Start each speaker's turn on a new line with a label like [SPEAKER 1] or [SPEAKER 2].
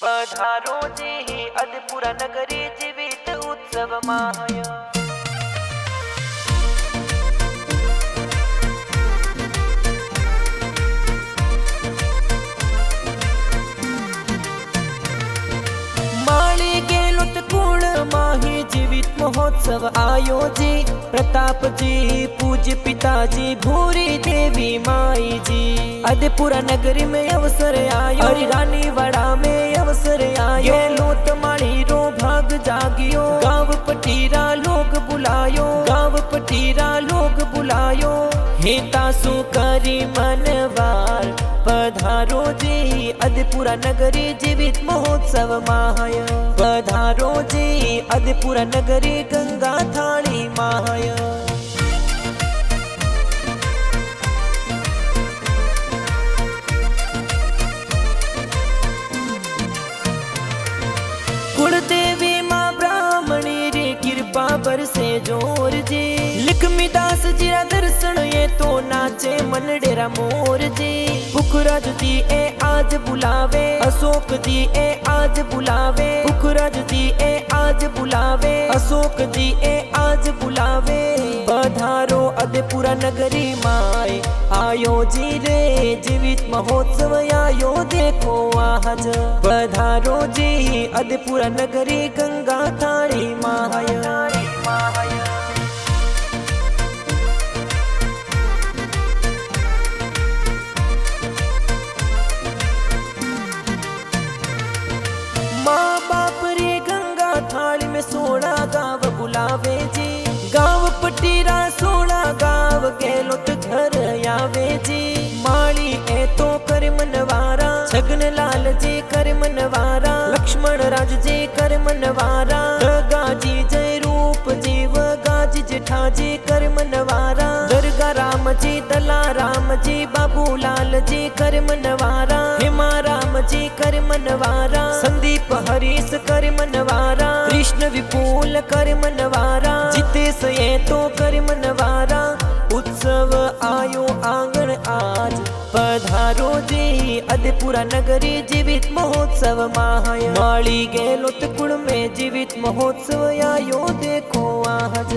[SPEAKER 1] पधारो जी अदपुरा नगरी जीवित उत्सव माय। माळी गेलोत कुण माही जीवित महोत्सव आयोजी। प्रताप जी पूज्य पिताजी भूरी देवी माई जी। अदपुरा नगरी में अवसर आयो, और रानी वड़ा में अवसर आयो। लोत माणी रो भाग जागियो, गाँव पटीरा लोग बुलायो, गाँव पटीरा लोग बुलायो। हे तासु करी मनवार पधारो जी अदपुरा नगरी जीवित महोत्सव माय। पधारो जी अदपुरा नगरी गंगा थाली माय। कुलदेवी माँ ब्राह्मणी रे कृपा बरसे जोर जी। लिखमीदास जी दर्शन ये तो नाचे मन डेरा मोर जी। पुखराज जी ए आज बुलावे, अशोक जी ए आज बुलावे। पुखराज जी ए आज बुलावे, अशोक जी ए आज बुलावे। पधारो अदपुरा नगरी माय आयो जी रे जीवित महोत्सव आयो देखो आज। पधारो जी अदपुरा नगरी गंगा थाली माय। माँ बाप रे गंगा थाली में 16 गाँव बुलावे जी। गाँव पटीरा 16 गाँव गेलो तो घर आवे जी। माली ए तो कर मनवारा, छगन लाल जी कर मनवारा। लक्ष्मण राज जी कर मनवारा। गाजी जय रूप जीव गाजी जेठा जी कर मनवारा। दरगा राम जी दला राम जी बाबू लाल जी कर मनवारा। हेमा राम जी कर मनवारा। संदीप हरीश कर मनवारा। कृष्ण विपुल कर मनवारा। जितेश ये तो कर मनवारा। उत्सव आयो आंगण आज पधारो जी अदपुरा नगरी जीवित महोत्सव माय। माली गेलो कुण में जीवित महोत्सव आयो देखो आज।